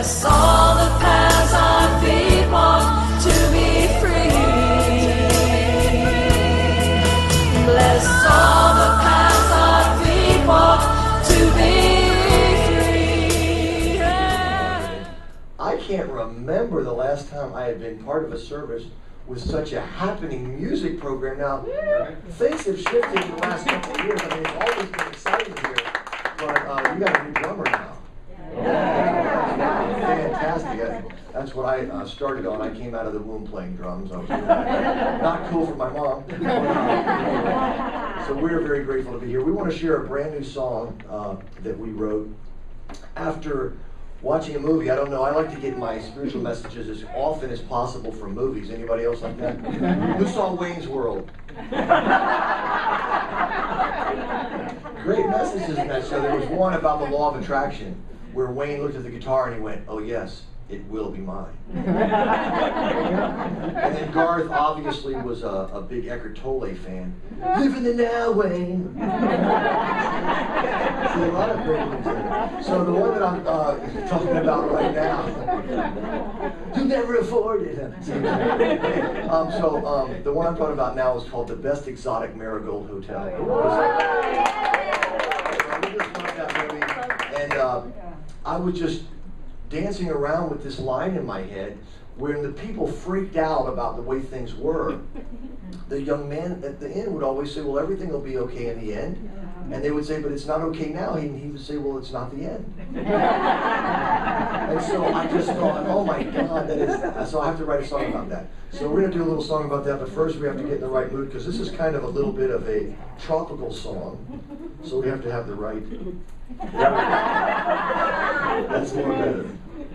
Bless all the paths our feet walk to be free. Bless all the paths our feet walk to be free. I can't remember the last time I had been part of a service with such a happening music program. Now, things have shifted in the last couple of years. I mean, it's always been exciting here, but you got a new drummer now. Fantastic. That's what I started on. I came out of the womb playing drums. I was not cool for my mom. So we're very grateful to be here. We want to share a brand new song that we wrote after watching a movie. I don't know, I like to get my spiritual messages as often as possible from movies. Anybody else like that? Who saw Wayne's World? Great messages in that show. There was one about the law of attraction where Wayne looked at the guitar and he went, "Oh yes, it will be mine." And then Garth obviously was a big Eckhart Tolle fan. Live in the now, Wayne. See, a lot of great ones there. So the one that I'm talking about right now, you never afford it. The one I'm talking about now is called The Best Exotic Marigold Hotel. I just love that movie. And I was just dancing around with this line in my head when the people freaked out about the way things were. The young man at the end would always say, "Well, everything will be okay in the end." And they would say, "But it's not okay now." He would say, "Well, it's not the end." And so I just thought, oh my God, that is, so I have to write a song about that. So we're going to do a little song about that, but first we have to get in the right mood, because this is kind of a little bit of a tropical song. So we have to have the right. That's more better.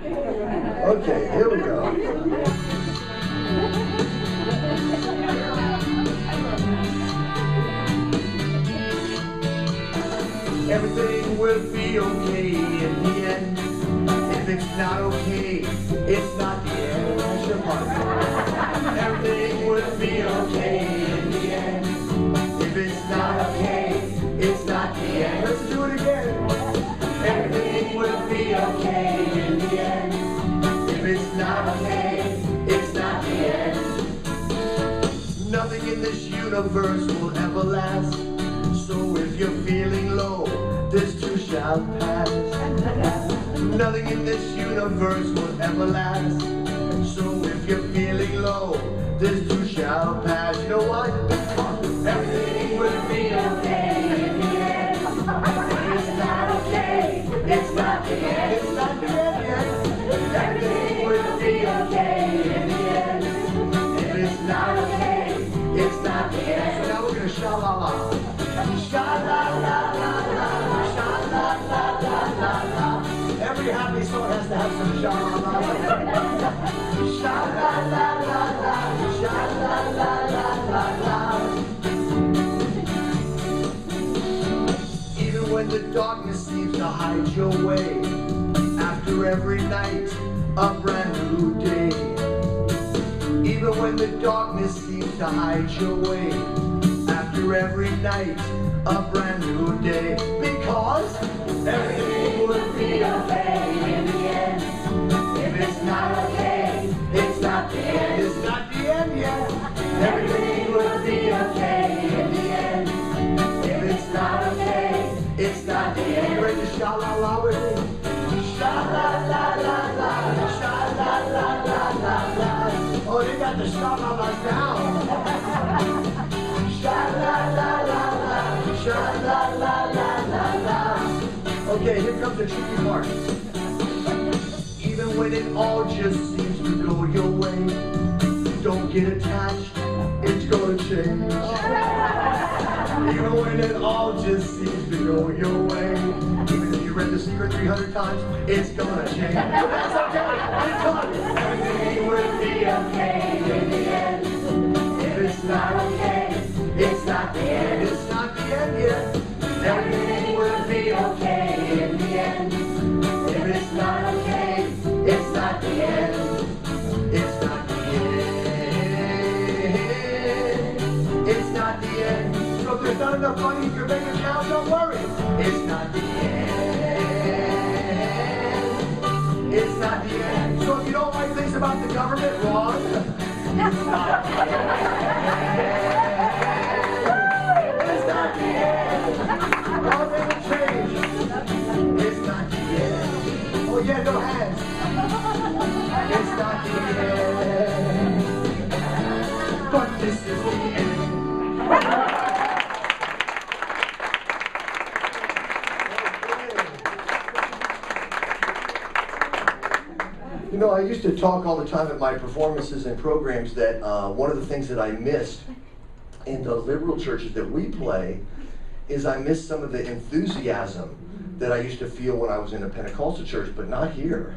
Okay, here we go. Everything will be okay in the end. If it's not okay, it's not the end. That's your part. Everything will be okay in the end. If it's not okay, it's not the end. Let's do it again. Everything will be okay in the end. If it's not okay, it's not the end. Nothing in this universe will ever last. So if you're feeling low, this too shall pass. Nothing in this universe will ever last. So if you're feeling low, this too shall pass. You know what? Everything will be okay in the end. It's not okay, it's not the end. It's not the end yet. Everything will be okay in the end. If it's not okay, it's not the end. So now we're going to sha-la-la. Sha-la-la-la-la, sha-la-la-la-la-la. Every happy song has to have some sha-la-la-la. Sha-la-la-la-la, sha-la-la-la-la-la. Even when the darkness seems to hide your way, after every night, a brand new day. Even when the darkness seems to hide your way, after every night, a brand new day. Because everything will be okay in the end. If it's not okay, it's not the end. It's not the end yet. Everything will be okay in the end. If it's not okay, it's not the end. You ready to sha-la-la with me? Sha-la-la-la-la, sha-la-la-la-la-la. Oh, they got the sha-la-las down. Sha-la-la-la-la, sha-la-la-la-la-la. Okay, here comes the tricky part. Even when it all just seems to go your way, don't get attached, it's gonna change. Even when it all just seems to go your way, even if you read The Secret 300 times, it's gonna change. That's okay, because everything will be okay in the end. If it's not okay, it's not the end. It's not the end yet. Everything will be okay in the end. If it's not okay, it's not the end. It's not the end. It's not the end. So if there's not enough money in your bank account, don't worry. It's not the end. It's not the government wrong? It's not the end. It's not the end. All will change. It's not the end. Oh yeah, no hands. It's not the end. But this is the end. You know, I used to talk all the time at my performances and programs that one of the things that I missed in the liberal churches that we play is I missed some of the enthusiasm that I used to feel when I was in a Pentecostal church, but not here.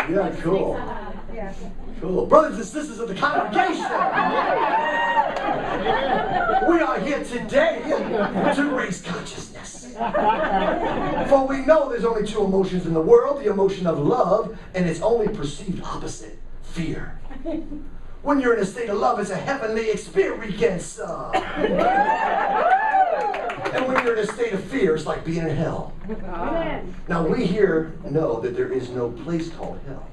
Yeah, cool. Cool. Brothers and sisters of the congregation, we are here today to raise consciousness. For we know there's only two emotions in the world, the emotion of love and its only perceived opposite, fear. When you're in a state of love, it's a heavenly experience. And when you're in a state of fear, it's like being in hell. Now we here know that there is no place called hell.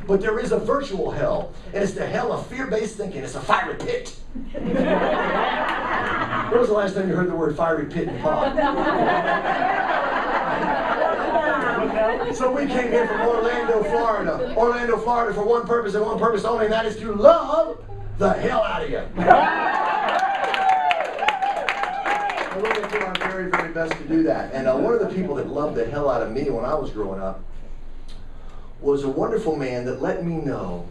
But there is a virtual hell, and it's the hell of fear-based thinking. It's a fiery pit. When was the last time you heard the word fiery pit and pop? So we came here from Orlando, Florida. Orlando, Florida for one purpose and one purpose only, and that is to love the hell out of you. And we're going to do our very, very best to do that. And one of the people that loved the hell out of me when I was growing up was a wonderful man that let me know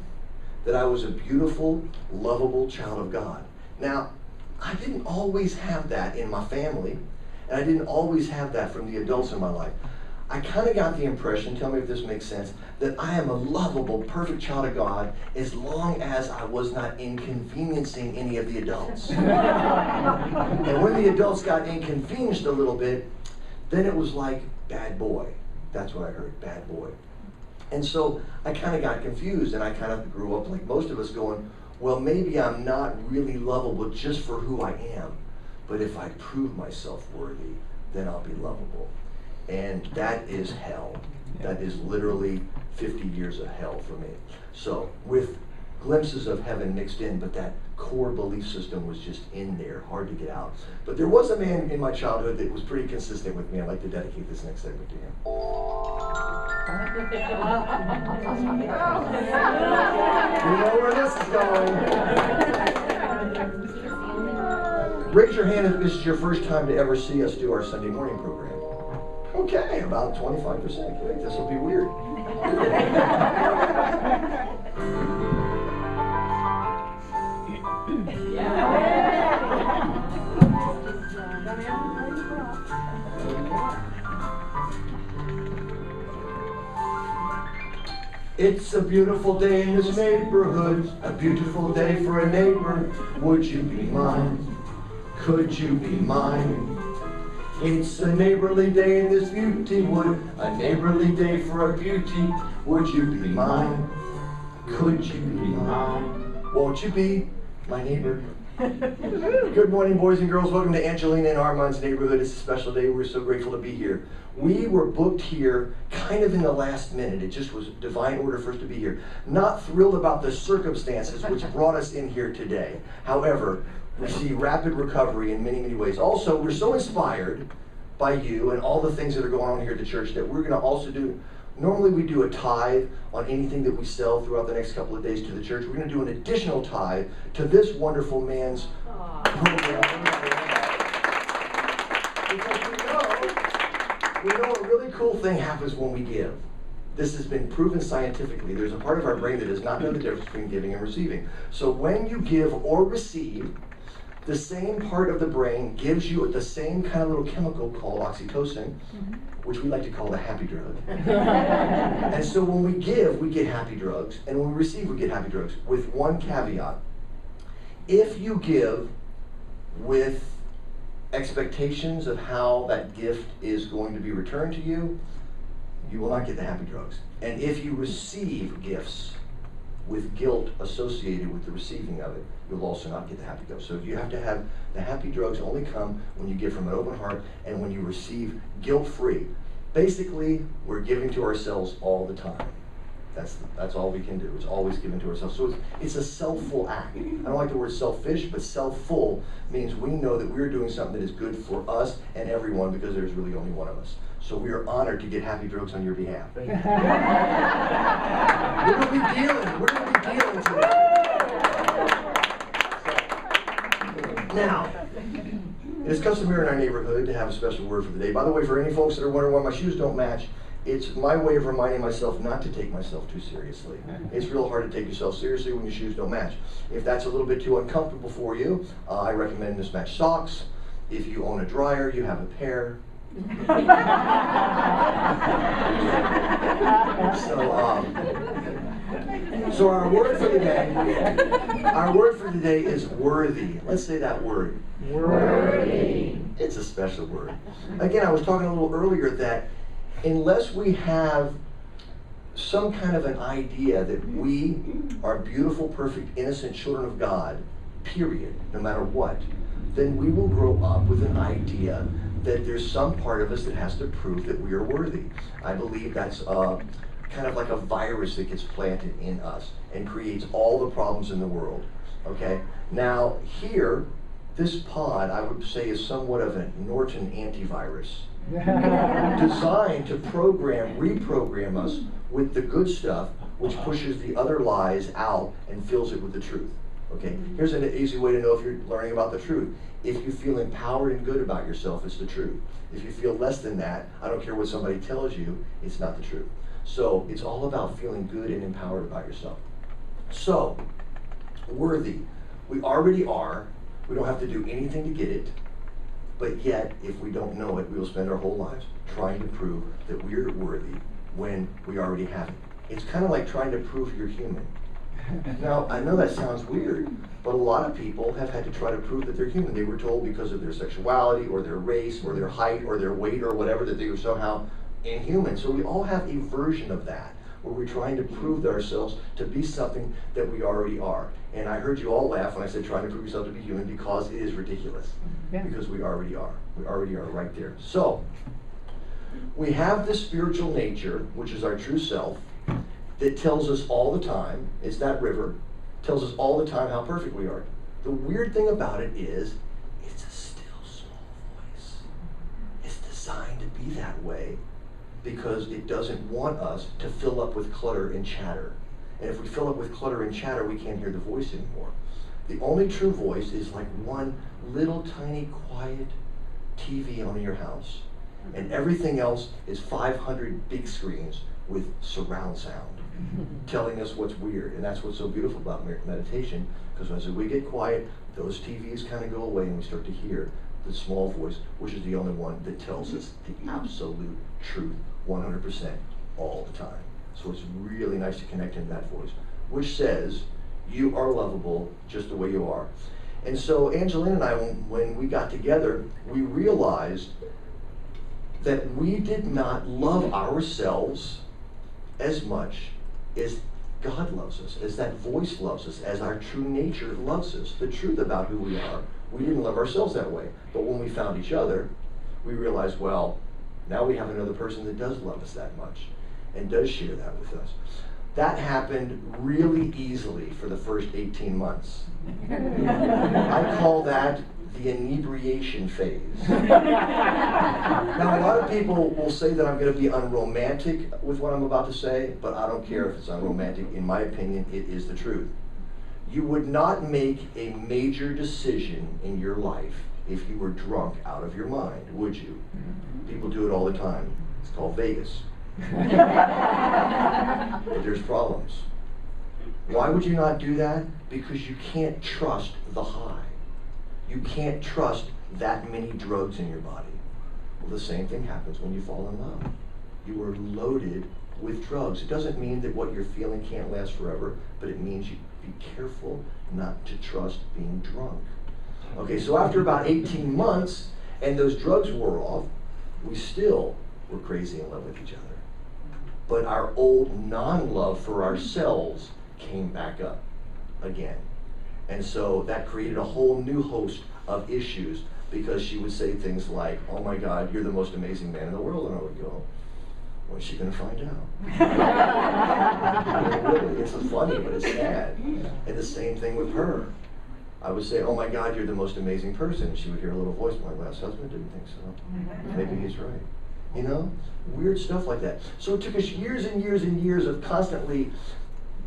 that I was a beautiful, lovable child of God. Now, I didn't always have that in my family, and I didn't always have that from the adults in my life. I kind of got the impression, tell me if this makes sense, that I am a lovable, perfect child of God as long as I was not inconveniencing any of the adults. And when the adults got inconvenienced a little bit, then it was like, bad boy. That's what I heard, bad boy. And so I kind of got confused, and I kind of grew up like most of us going, well, maybe I'm not really lovable just for who I am, but if I prove myself worthy, then I'll be lovable. And that is hell. That is literally 50 years of hell for me. So with glimpses of heaven mixed in, but that core belief system was just in there, hard to get out. But there was a man in my childhood that was pretty consistent with me. I'd like to dedicate this next segment to him. You know where this is going. Raise your hand if this is your first time to ever see us do our Sunday morning program. Okay, about 25%. Great, this will be weird. It's a beautiful day in this neighborhood, a beautiful day for a neighbor. Would you be mine? Could you be mine? It's a neighborly day in this beauty wood, a neighborly day for a beauty. Would you be mine? Could you be mine? Won't you be my neighbor? Good morning, boys and girls. Welcome to Angelina and Armand's neighborhood. It's a special day. We're so grateful to be here. We were booked here kind of in the last minute. It just was divine order for us to be here. Not thrilled about the circumstances which brought us in here today. However, we see rapid recovery in many, many ways. Also, we're so inspired by you and all the things that are going on here at the church that we're going to also do. Normally we do a tithe on anything that we sell throughout the next couple of days to the church. We're going to do an additional tithe to this wonderful man's program. Because we know a really cool thing happens when we give. This has been proven scientifically. There's a part of our brain that does not know the difference between giving and receiving. So when you give or receive, the same part of the brain gives you the same kind of little chemical called oxytocin, which we like to call the happy drug. And so when we give, we get happy drugs, and when we receive, we get happy drugs, with one caveat. If you give with expectations of how that gift is going to be returned to you, you will not get the happy drugs. And if you receive gifts with guilt associated with the receiving of it, you'll also not get the happy drugs. So you have to have the happy drugs only come when you give from an open heart and when you receive guilt-free. Basically, we're giving to ourselves all the time. That's all we can do. It's always giving to ourselves. So it's a self-full act. I don't like the word selfish, but self-full means we know that we're doing something that is good for us and everyone because there's really only one of us. So we are honored to get happy drugs on your behalf. We're going to be dealing today. So, now, it is customary in our neighborhood to have a special word for the day. By the way, for any folks that are wondering why my shoes don't match, it's my way of reminding myself not to take myself too seriously. It's real hard to take yourself seriously when your shoes don't match. If that's a little bit too uncomfortable for you, I recommend mismatched socks. If you own a dryer, you have a pair. So our word for the day is worthy. Let's say that word. Worthy. It's a special word. Again, I was talking a little earlier that unless we have some kind of an idea that we are beautiful, perfect, innocent children of God, period, no matter what, then we will grow up with an idea that there's some part of us that has to prove that we are worthy. I believe that's kind of like a virus that gets planted in us and creates all the problems in the world. Okay? Now, here, this pod, I would say, is somewhat of a Norton antivirus. Designed to reprogram us with the good stuff, which pushes the other lies out and fills it with the truth. Okay, here's an easy way to know if you're learning about the truth. If you feel empowered and good about yourself, it's the truth. If you feel less than that, I don't care what somebody tells you, it's not the truth. So it's all about feeling good and empowered about yourself. So, worthy. We already are. We don't have to do anything to get it. But yet, if we don't know it, we will spend our whole lives trying to prove that we're worthy when we already have it. It's kind of like trying to prove you're human. Now, I know that sounds weird, but a lot of people have had to try to prove that they're human. They were told because of their sexuality or their race or their height or their weight or whatever that they were somehow inhuman. So we all have a version of that, where we're trying to prove to ourselves to be something that we already are. And I heard you all laugh when I said trying to prove yourself to be human, because it is ridiculous. Yeah. Because we already are. We already are right there. So, we have this spiritual nature, which is our true self, that tells us all the time, it's that river, tells us all the time how perfect we are. The weird thing about it is, it's a still small voice. It's designed to be that way because it doesn't want us to fill up with clutter and chatter. And if we fill up with clutter and chatter, we can't hear the voice anymore. The only true voice is like one little tiny quiet TV on your house. And everything else is 500 big screens with surround sound telling us what's weird. And that's what's so beautiful about meditation, because as we get quiet, those TVs kind of go away and we start to hear the small voice, which is the only one that tells us the absolute truth 100% all the time. So it's really nice to connect into that voice, which says, you are lovable just the way you are. And so Angelina and I, when we got together, we realized that we did not love ourselves as much as God loves us, as that voice loves us, as our true nature loves us. The truth about who we are, we didn't love ourselves that way. But when we found each other, we realized, well, now we have another person that does love us that much and does share that with us. That happened really easily for the first 18 months. I call that the inebriation phase. Now, a lot of people will say that I'm going to be unromantic with what I'm about to say, but I don't care if it's unromantic. In my opinion, it is the truth. You would not make a major decision in your life if you were drunk out of your mind, would you? People do it all the time. It's called Vegas. But there's problems. Why would you not do that? Because you can't trust the high. You can't trust that many drugs in your body. Well, the same thing happens when you fall in love. You are loaded with drugs. It doesn't mean that what you're feeling can't last forever, but it means you be careful not to trust being drunk. Okay, so after about 18 months, and those drugs wore off, we still were crazy in love with each other. But our old non-love for ourselves came back up again. And so that created a whole new host of issues, because she would say things like, oh my God, you're the most amazing man in the world. And I would go, when's she going to find out? Really, it's funny, but it's sad. And the same thing with her. I would say, oh my God, you're the most amazing person. And she would hear a little voice, my last husband didn't think so. Maybe he's right. You know, weird stuff like that. So it took us years and years and years of constantly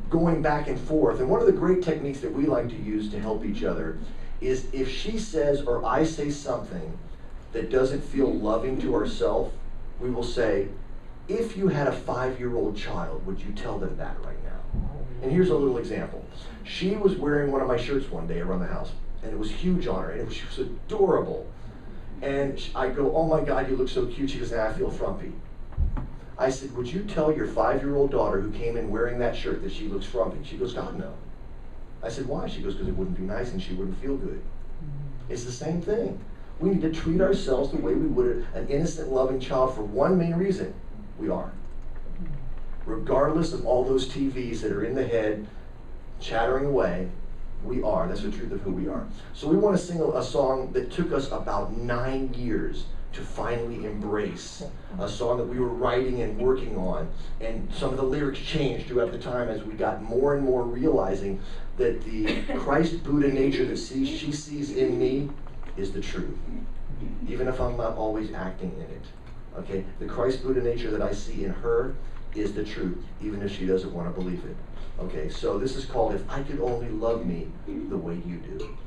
going back and forth. And one of the great techniques that we like to use to help each other is, if she says or I say something that doesn't feel loving to ourselves, we will say, if you had a 5-year-old child, would you tell them that right now? And here's a little example. She was wearing one of my shirts one day around the house, and it was huge on her, and she was adorable. And I go, oh my God, you look so cute. She goes, nah, I feel frumpy. I said, would you tell your 5-year-old daughter who came in wearing that shirt that she looks frumpy? She goes, God, no. I said, why? She goes, because it wouldn't be nice and she wouldn't feel good. It's the same thing. We need to treat ourselves the way we would an innocent, loving child, for one main reason: we are. Regardless of all those TVs that are in the head chattering away, we are. That's the truth of who we are. So we want to sing a song that took us about 9 years to finally embrace, a song that we were writing and working on, and some of the lyrics changed throughout the time as we got more and more realizing that the Christ Buddha nature that she sees in me is the truth, even if I'm not always acting in it. Okay, the Christ Buddha nature that I see in her is the truth, even if she doesn't want to believe it. Okay, so this is called If I Could Only Love Me the Way You Do.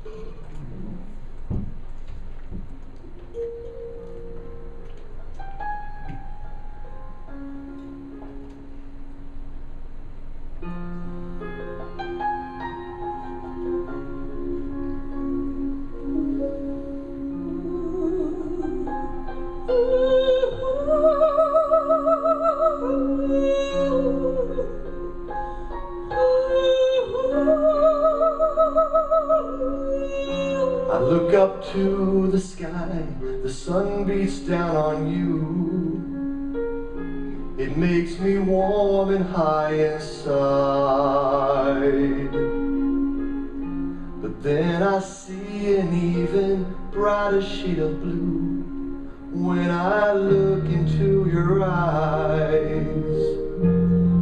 I look up to the sky, the sun beats down on you. It makes me warm and high inside. But then I see an even brighter shade of blue when I look into your eyes.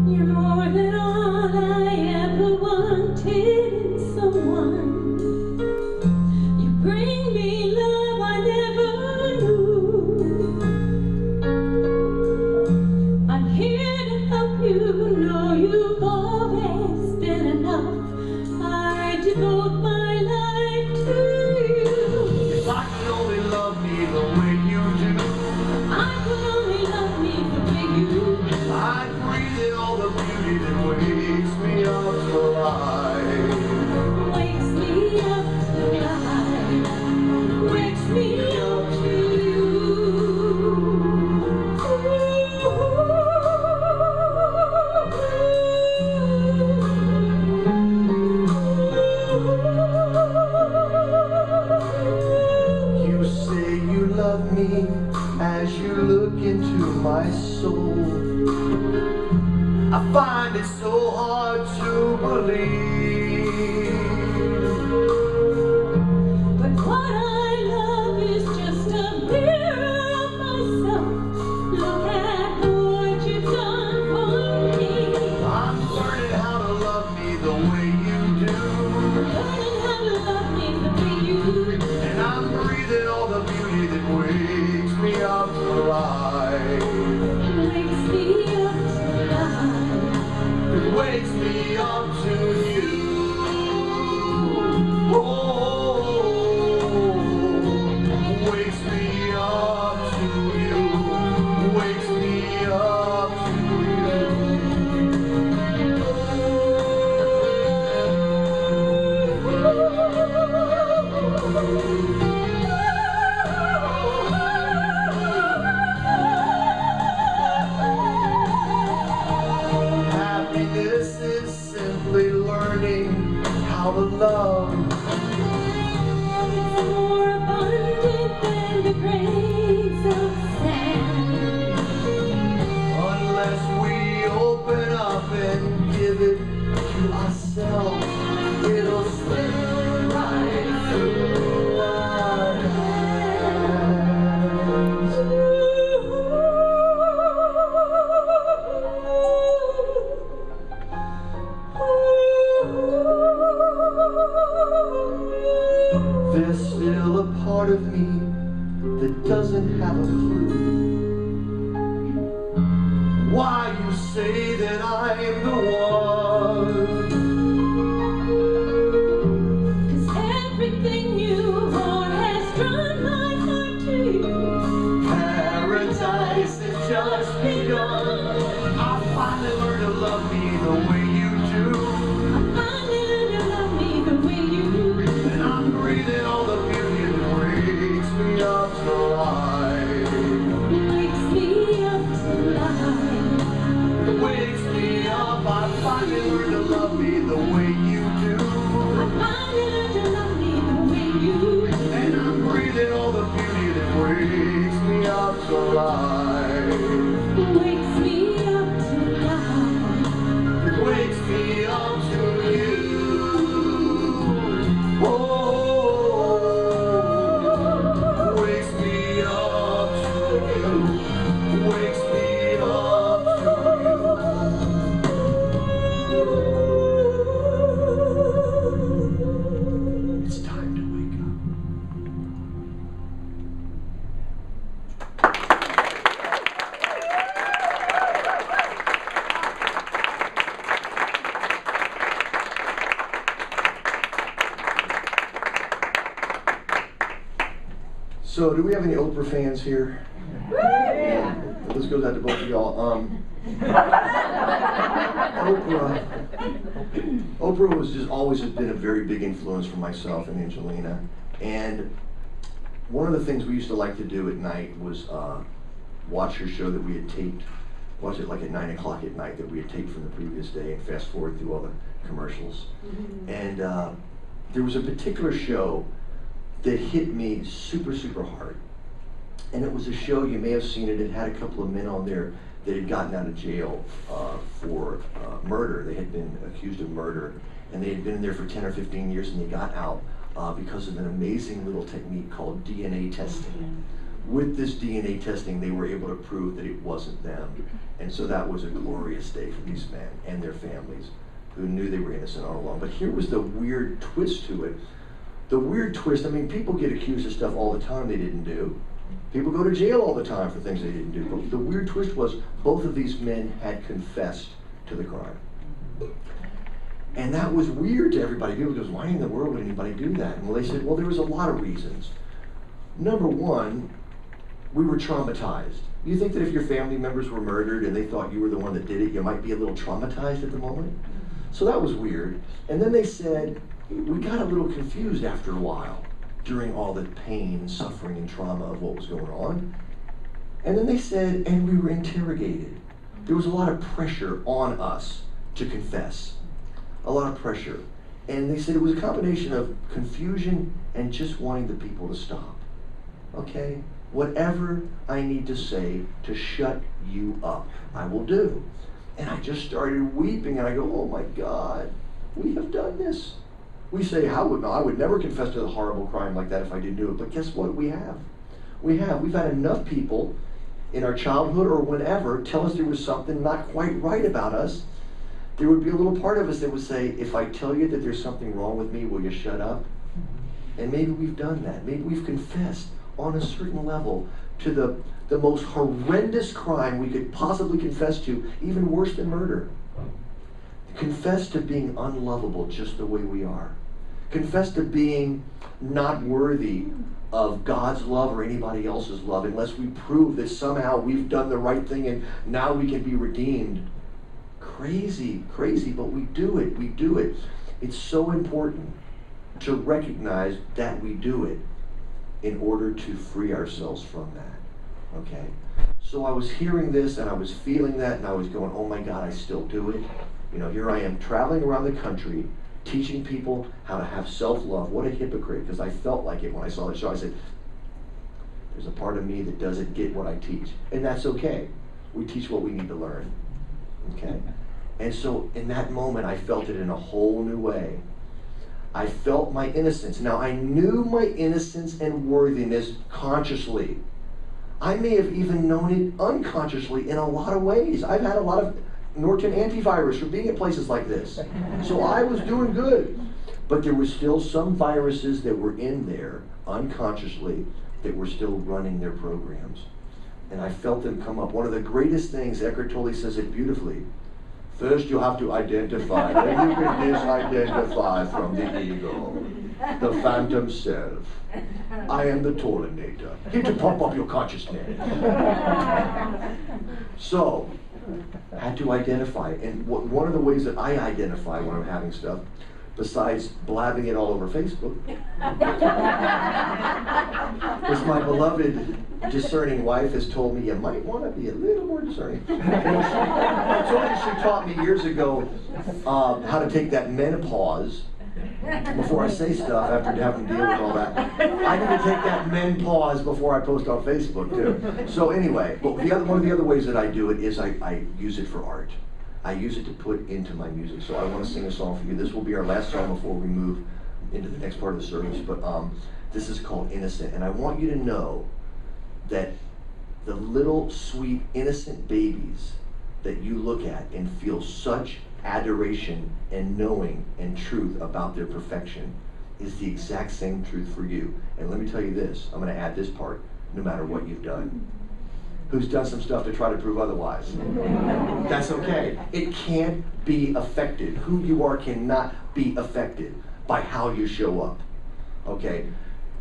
You're more than all I ever wanted in someone. You bring me love I never knew. I'm here to help you know you've always been enough. I devote my life to you. If I could only love me the way you do, I could only love me the way you do. I'd breathe in all the beauty that wakes me up to life. Wakes me up to life. Wakes me up to you. You say you love me as you look into my soul. I find it so hard to believe. But what I love is just a mirror of myself. Look at what you've done for me. I'm learning how to love me the way you do. Learning how to love me the way you do. And I'm breathing all the beauty that wakes me up to life. Wakes me up to life. It wakes me up to you. Oh. There's still a part of me that doesn't have a clue why you say that I'm the one. 'Cause everything you are has drawn my heart to you. Paradise has just begun. I finally learned to love me the way you do. I finally learned to love me the way you do. And I'm breathing all the beauty that wakes me up to life. Wakes me up to life. Wakes me up. I finally learned to love me the way you do. I finally learned to love me the way you do. And I'm breathing all the beauty that wakes me up to life. Wakes me up to life. Wakes me up to you. Oh, wakes me up to you. Wakes me up to you. It's time to wake up. So, do we have any Oprah fans here? Yeah. This goes out to both of y'all. Oprah was just always has been a very big influence for myself and Angelina. And one of the things we used to like to do at night was watch her show that we had taped. Watch it like at 9 o'clock at night that we had taped from the previous day and fast forward through all the commercials. And there was a particular show that hit me super, super hard. And it was a show, you may have seen it, it had a couple of men on there that had gotten out of jail for murder. They had been accused of murder, and they had been in there for 10 or 15 years, and they got out because of an amazing little technique called DNA testing. With this DNA testing, they were able to prove that it wasn't them. And so that was a glorious day for these men and their families who knew they were innocent all along. But here was the weird twist to it. The weird twist, I mean, people get accused of stuff all the time they didn't do. People go to jail all the time for things they didn't do. But the weird twist was both of these men had confessed to the crime. And that was weird to everybody. People goes, why in the world would anybody do that? And well, they said, well, there was a lot of reasons. Number one, we were traumatized. You think that if your family members were murdered and they thought you were the one that did it, you might be a little traumatized at the moment? So that was weird. And then they said, we got a little confused after a while during all the pain and suffering and trauma of what was going on. And then they said, and we were interrogated. There was a lot of pressure on us to confess. A lot of pressure. And they said it was a combination of confusion and just wanting the people to stop. Okay? Whatever I need to say to shut you up, I will do. And I just started weeping, and I go, oh my God, we have done this. We say, I would never confess to a horrible crime like that if I didn't do it. But guess what? We have. We've had enough people in our childhood or whenever tell us there was something not quite right about us. There would be a little part of us that would say, if I tell you that there's something wrong with me, will you shut up? And maybe we've done that. Maybe we've confessed on a certain level to the most horrendous crime we could possibly confess to, even worse than murder. Confess to being unlovable just the way we are. Confess to being not worthy of God's love or anybody else's love unless we prove that somehow we've done the right thing and now we can be redeemed. Crazy, crazy, but we do it. We do it. It's so important to recognize that we do it in order to free ourselves from that. Okay? So I was hearing this and I was feeling that and I was going, oh my God, I still do it. You know, here I am traveling around the country teaching people how to have self-love. What a hypocrite, because I felt like it when I saw the show. I said, there's a part of me that doesn't get what I teach. And that's okay. We teach what we need to learn. Okay? And so in that moment, I felt it in a whole new way. I felt my innocence. Now, I knew my innocence and worthiness consciously. I may have even known it unconsciously in a lot of ways. I've had a lot of Norton antivirus for being at places like this. So I was doing good. But there were still some viruses that were in there, unconsciously, that were still running their programs. And I felt them come up. One of the greatest things, Eckhart Tolle says it beautifully, first you have to identify, then you can disidentify from the ego, the phantom self. I am the Tollinator, here to pump up your consciousness. So, I had to identify, and one of the ways that I identify when I'm having stuff, besides blabbing it all over Facebook, is my beloved discerning wife has told me you might want to be a little more discerning. I told her she taught me years ago how to take that menopause before I say stuff after having to deal with all that. I need to take that menopause before I post on Facebook too. So anyway, but one of the other ways that I do it is I use it for art. I use it to put into my music. So I want to sing a song for you. This will be our last song before we move into the next part of the service. But this is called Innocent. And I want you to know that the little sweet innocent babies that you look at and feel such adoration and knowing and truth about their perfection is the exact same truth for you. And let me tell you this, I'm going to add this part, no matter what you've done. Who's done some stuff to try to prove otherwise? That's okay. It can't be affected. Who you are cannot be affected by how you show up. Okay?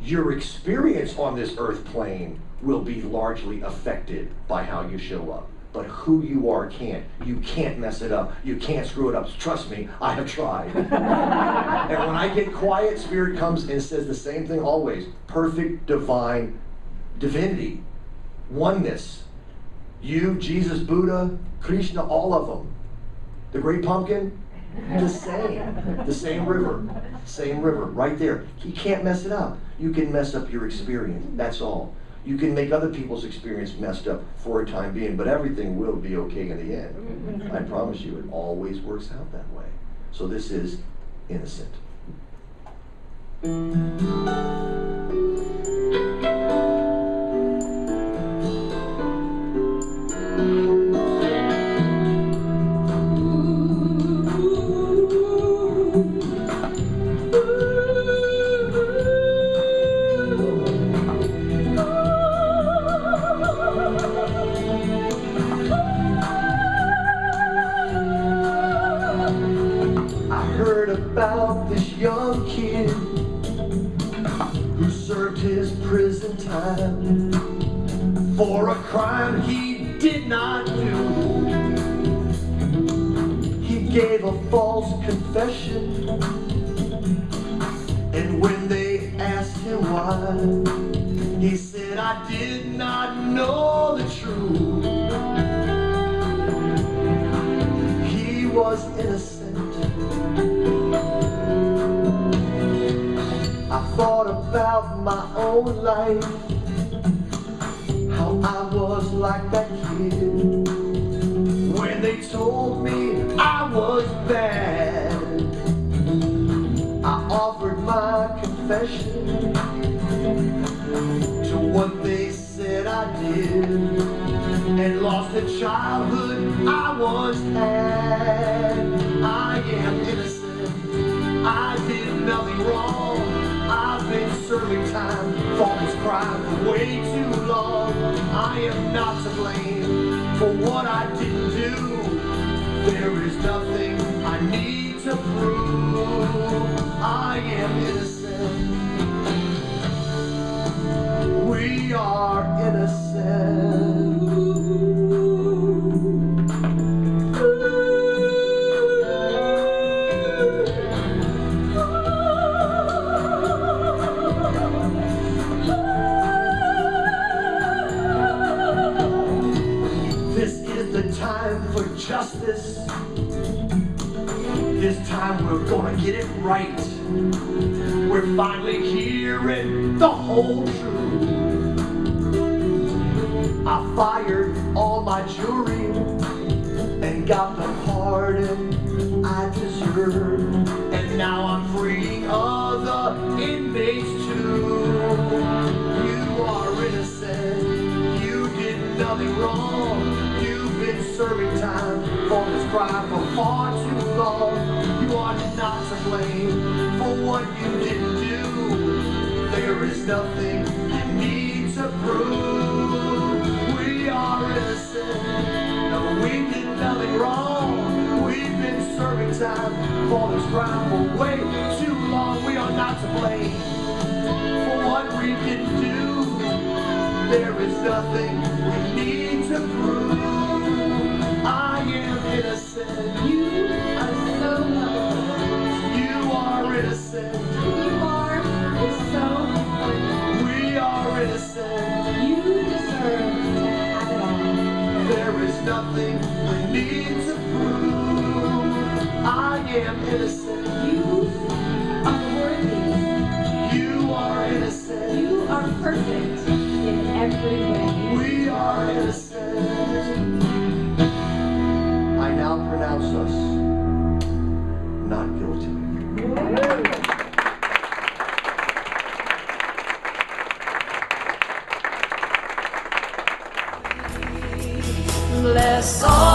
Your experience on this earth plane will be largely affected by how you show up. But who you are can't. You can't mess it up. You can't screw it up. Trust me, I have tried. And when I get quiet, Spirit comes and says the same thing always. Perfect, divine, divinity. Oneness. You, Jesus, Buddha, Krishna, all of them. The great pumpkin, the same river, right there. You can't mess it up. You can mess up your experience, that's all. You can make other people's experience messed up for a time being, but everything will be okay in the end. I promise you, it always works out that way. So this is Innocent. About this young kid who served his prison time for a crime he did not do. He gave a false confession, and when they asked him why, he said, I did not know the truth. He was innocent. I thought about my own life, how I was like that kid when they told me I was bad. I offered my confession to what they said I did, and lost the childhood I once had. I am innocent, I did nothing wrong. I've been serving time for this crime for way too long. I am not to blame for what I didn't do. There is nothing I need to prove. I am innocent. We are innocent. Time for justice. This time we're gonna get it right. We're finally hearing the whole truth. I fired all my jury and got the pardon I deserved. And now I'm freeing other inmates too. You are innocent. You did nothing wrong. Serving time for this crime for far too long. You are not to blame for There is nothing you need to prove. We are innocent. No, we did nothing wrong. We've been serving time for this crime for way too long. We are not to blame for what we didn't do. There is nothing we need to prove. I am innocent. You are so wonderful. You are innocent. Who you are is so important. We are innocent. You deserve to have it all. There is nothing we need to prove. I am innocent. You are worthy. You are innocent. You are perfect in every way. We are innocent. I now pronounce us not guilty. Bless all